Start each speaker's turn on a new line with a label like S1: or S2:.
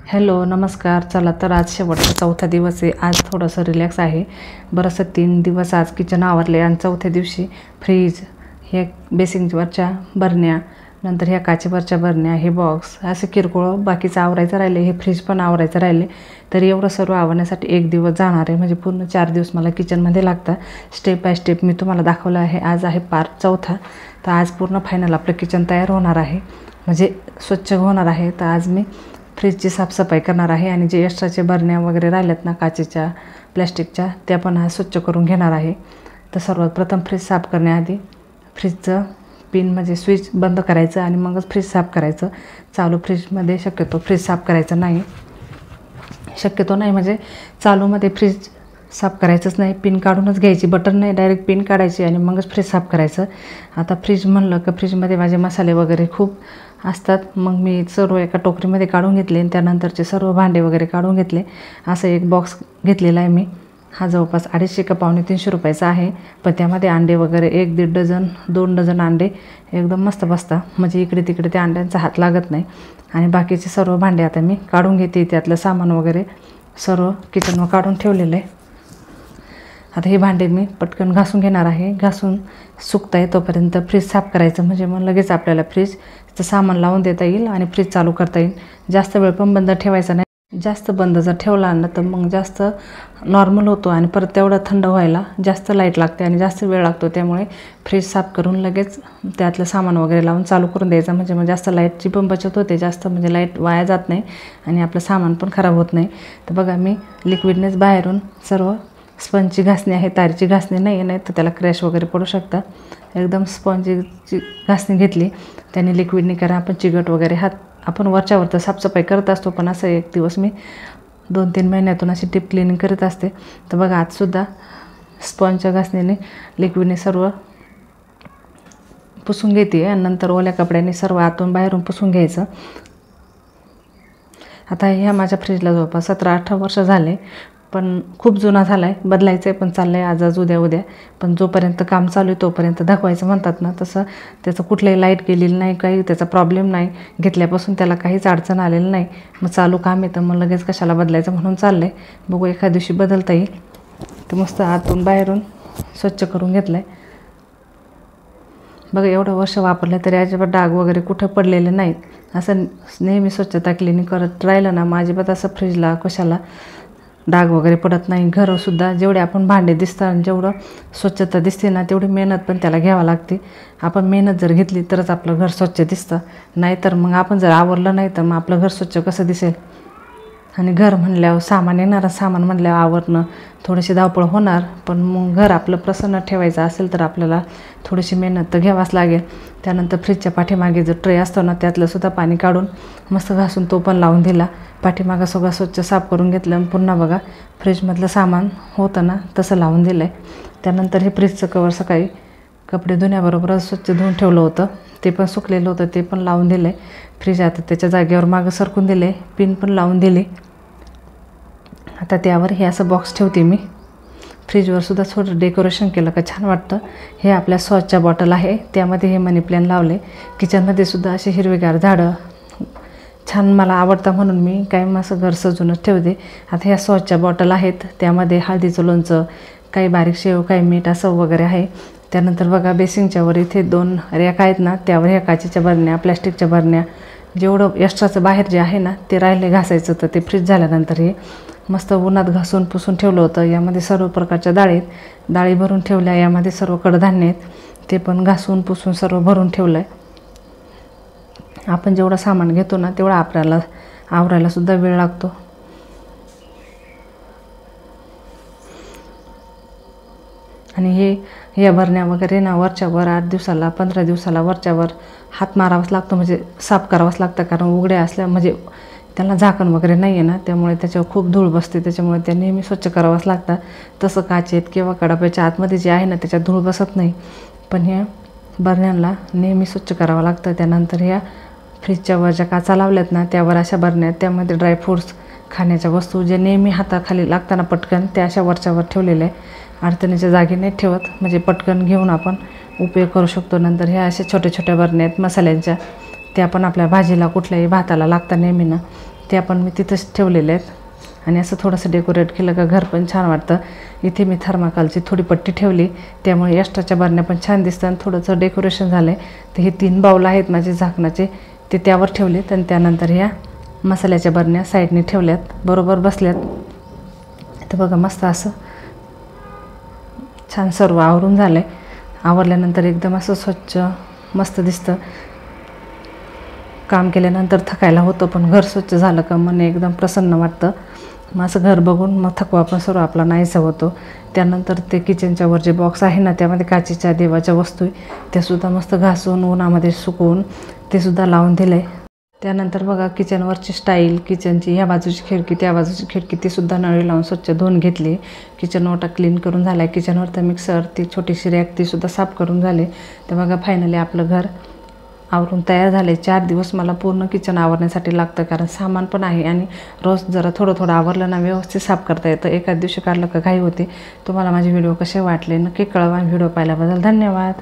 S1: Hello नमस्कार. चला तर आज शेवटचा चौथा दिवस आहे. आज थोडंसं रिलॅक्स आहे. बरंचसं 3 दिवस आज किचन आवरले आणि चौथ्या दिवशी फ्रीज, हे बेसिंगवरच्या बरण्या, नंतर ह्या काचेवरच्या बरण्या, हे बॉक्स, असे किरकोळ बाकीचं आवरायचं राहिले. हे फ्रीज पण आवरायचं राहिले. तर एवढं सर्व आवरण्यासाठी 1 दिवस जाणार आहे. म्हणजे पूर्ण 4 दिवस मला किचनमध्ये लागतात. स्टेप बाय स्टेप मी तुम्हाला दाखवलं आहे. आज आहे पार्ट चौथा. तर आज पूर्ण फायनल आपलं किचन तयार होणार आहे, म्हणजे स्वच्छ होणार आहे. तर आज मी फ्रीजची साफसफाई करणार आहे आणि जे एक्स्ट्राचे बरण्या वगैरे राहिल्यात ना काचेच्या, प्लॅस्टिकच्या, त्या पण आज स्वच्छ करून घेणार आहे. तर सर्वात प्रथम फ्रीज साफ करण्याआधी फ्रीजचं पिन म्हणजे स्विच बंद करायचं आणि मगच फ्रीज साफ करायचं. चालू फ्रीजमध्ये शक्यतो फ्रीज साफ करायचं नाही. शक्यतो नाही म्हणजे चालूमध्ये फ्रीज साफ करायचंच नाही. पिन काढूनच घ्यायची, बटन नाही, डायरेक्ट पिन काढायची आणि मगच फ्रीज साफ करायचं. आता फ्रीज म्हणलं का फ्रीजमध्ये माझे मसाले वगैरे खूप असतात. मग मी सर्व एका टोकरीमध्ये काढून घेतले आणि त्यानंतरचे सर्व भांडे वगैरे काढून घेतले. असं एक बॉक्स घेतलेला आहे मी. हा जवळपास 250 का पावणे 300 रुपयाचा आहे. पण त्यामध्ये अंडे वगैरे 1-1.5 डझन, 2 डझन अंडे एकदम मस्त बसतात. म्हणजे इकडे तिकडे त्या अंड्यांचा हात लागत नाही. आणि बाकीचे सर्व भांडे आता मी काढून घेते. त्यातलं सामान वगैरे सर्व किचनवर काढून ठेवलेलं आहे. आता हे भांडे मी पटकन घासून घेणार आहे. घासून सुकता तोपर्यंत फ्रीज साफ करायचं, म्हणजे मग लगेच आपल्याला फ्रीजचं सामान लावून देता येईल आणि फ्रीज चालू करता येईल. जास्त वेळ पण बंद ठेवायचा नाही. जास्त बंद जर ठेवला ना तर मग जास्त नॉर्मल होतो आणि परत तेवढं थंड व्हायला जास्त लाईट लागते आणि जास्त वेळ लागतो. त्यामुळे फ्रीज साफ करून लगेच त्यातलं सामान वगैरे लावून चालू करून द्यायचं, म्हणजे मग जास्त लाईटची पण बचत होते. जास्त म्हणजे लाईट वाया जात नाही आणि आपलं सामान पण खराब होत नाही. तर बघा मी लिक्विडनेच बाहेरून सर्व स्पंजची घासणी आहे, तारीची घासणी नाही तर त्याला क्रॅश वगैरे पडू शकता. एकदम स्पंजची घासणी घेतली. त्याने लिक्विडने करा आपण चिकट वगैरे हात, आपण वरच्यावर तर साफसफाई करत असतो, पण असं एक दिवस मी 2-3 महिन्यातून अशी टीप क्लिनिंग करत असते. तर बघा आजसुद्धा स्पंजच्या घासणीने लिक्विडने सर्व पुसून घेते आणि नंतर ओल्या कपड्याने सर्व आतून बाहेरून पुसून घ्यायचं. आता ह्या माझ्या फ्रीजला जवळपास 17-18 वर्ष झाले, पण खूप जुना झाला आहे. बदलायचं आहे पण चाललं आहे आज उद्या. पण जोपर्यंत काम चालू आहे तोपर्यंत दाखवायचं म्हणतात ना, तसं त्याचं कुठलंही लाईट गेलेली नाही, काही त्याचा प्रॉब्लेम नाही. घेतल्यापासून त्याला काहीच अडचण आलेली नाही. मग चालू काम आहे तर मग लगेच कशाला बदलायचं म्हणून चाललं आहे. बघू एखाद्या दिवशी बदलता येईल. तर मस्त आतून बाहेरून स्वच्छ करून घेतलं आहे. बघा एवढं वर्ष वापरलं तरी अजिबात डाग वगैरे कुठं पडलेले नाहीत. असं नेहमी स्वच्छता क्लिनिंग करत राहिलं ना, मग अजिबात असं फ्रीजला कशाला डाग वगैरे पडत नाही. घरंसुद्धा जेवढे आपण भांडे दिसतात, जेवढं स्वच्छता दिसते ना, तेवढी मेहनत पण त्याला घ्यावं लागते. आपण मेहनत जर घेतली तरच आपलं घर स्वच्छ दिसतं. नाहीतर मग आपण जर आवरलं नाही तर मग आपलं घर स्वच्छ कसं दिसेल. आणि घर म्हणल्यावर सामान येणारं, सामान म्हणल्यावर आवरणं, थोडीशी धावपळ होणार. पण मग घर आपलं प्रसन्न ठेवायचं असेल तर आपल्याला थोडीशी मेहनत तर घ्यावाच लागेल. त्यानंतर फ्रीजच्या पाठीमागे जो ट्रे असतो ना, त्यातलंसुद्धा पाणी काढून मस्त घासून तो पण लावून दिला. पाठीमागं सगळं स्वच्छ साफ करून घेतलं आणि पुन्हा बघा फ्रीजमधलं सामान होतं ना तसं लावून दिलं आहे. त्यानंतर हे फ्रीजचं कवर सकाळी कपडे धुण्याबरोबरच स्वच्छ धुवून ठेवलं होतं, ते पण सुकलेलं होतं, ते पण लावून दिलं आहे. फ्रीज आता त्याच्या जागेवर मागं सरकून दिले, पिन पण लावून दिली. आता त्यावर हे असं बॉक्स ठेवते मी. फ्रीजवरसुद्धा थोडं डेकोरेशन केलं का छान वाटतं. हे आपल्या सॉसच्या बॉटल आहे, त्यामध्ये हे मनी प्लॅन लावले. किचनमध्ये सुद्धा असे हिरवेगार झाडं छान मला आवडतं म्हणून मी कायम असं घर सजूनच ठेवते. आता ह्या सॉसच्या बॉटल आहेत, त्यामध्ये हळदीचं लोणचं, काही बारीक शेव, काही मीठ असं वगैरे आहे. त्यानंतर बघा बेसिंगच्या वर इथे 2 रॅक आहेत ना, त्यावर ह्या काचेच्या बरण्या, प्लॅस्टिकच्या बरण्या, जेवढं एक्स्ट्राचं बाहेर जे आहे ना ते राहिले घासायचं. तर ते फ्रीज झाल्यानंतर हे मस्त उन्हात घासून पुसून ठेवलं होतं. यामध्ये सर्व प्रकारच्या डाळी भरून ठेवल्या. यामध्ये सर्व कडधान्य आहेत, ते पण घासून पुसून सर्व भरून ठेवलं आहे. आपण जेवढं सामान घेतो ना तेवढं आपल्याला आवरायलासुद्धा वेळ लागतो. आणि या भरण्या वगैरे ना वरच्यावर 8 दिवसाला 15 दिवसाला वरच्यावर हात मारावाच लागतो, म्हणजे साफ करावाच लागतं. कारण उघड्या असल्या म्हणजे त्यांना झाकण वगैरे नाही आहे ना, त्यामुळे त्याच्यावर खूप धूळ बसते. त्याच्यामुळे त्या नेहमी स्वच्छ करावाच लागतात. तसं काचेत किंवा कडाप्याच्या आतमध्ये जे आहे ना त्याच्यात धूळ बसत नाही, पण ह्या बरण्यांना नेहमी स्वच्छ करावं लागतं. त्यानंतर ह्या फ्रीजच्या वर ज्या काचा लावल्यात ना त्यावर अशा बरण्या, त्यामध्ये ड्रायफ्रूट्स, खाण्याच्या वस्तू जे नेहमी हाताखाली लागताना पटकन त्या अशा वरच्यावर ठेवलेल्या आहे. अडचणीच्या जागी नाही ठेवत, म्हणजे पटकन घेऊन आपण उपयोग करू शकतो. नंतर ह्या अशा छोट्या छोट्या बरण्या आहेत मसाल्यांच्या, त्या पण आपल्या भाजीला कुठल्याही भाताला लागतात नेहमी ना, त्या पण मी तिथंच ठेवलेल्या आहेत. आणि असं थोडंसं डेकोरेट केलं का घर पण छान वाटतं. इथे मी थर्माकोलची थोडी पट्टी ठेवली, त्यामुळे एक्स्ट्राच्या बरण्या पण छान दिसतं आणि थोडंसं डेकोरेशन झालं आहे. तर हे 3 बाऊल आहेत माझे झाकणाचे, ते त्यावर ठेवलेत आणि त्यानंतर ह्या मसाल्याच्या बरण्या साईडने ठेवल्यात, बरोबर बसल्यात. तर बघा मस्त असं छान सर्व आवरून झालं आहे. आवरल्यानंतर एकदम असं स्वच्छ मस्त दिसतं. काम केल्यानंतर थकायला होतं, पण घर स्वच्छ झालं का मन एकदम प्रसन्न वाटतं. मग असं घर बघून मग थकवा पण सर्व आपला नाहीसा होतो. त्यानंतर ते किचनच्या वर जे बॉक्स आहे ना, त्यामध्ये काचेच्या देवाच्या वस्तू आहे, त्यासुद्धा मस्त घासून उन्हामध्ये सुकवून ते सुद्धा लावून दिलं आहे. त्यानंतर बघा किचनवरची स्टाईल, किचनची ह्या बाजूची खिडकी त्या बाजूची खिडकी ती सुद्धा नळी लावून स्वच्छ धुवून घेतली. किचन ओटा क्लीन करून झाला आहे. किचनवरचं मिक्सर, ती छोटीशी रॅक ती सुद्धा साफ करून झाले. तर बघा फायनली आपलं घर आवरून तयार झाले. 4 दिवस मला पूर्ण किचन आवरण्यासाठी लागतं, कारण सामान पण आहे आणि रोज जरा थोडं थोडं आवरलं ना व्यवस्थित साफ करता येतं. एकाच दिवशी काढलं का घाई होते. तुम्हाला माझे व्हिडिओ कसे वाटले नक्की कळवा. व्हिडिओ पाहिल्याबद्दल धन्यवाद.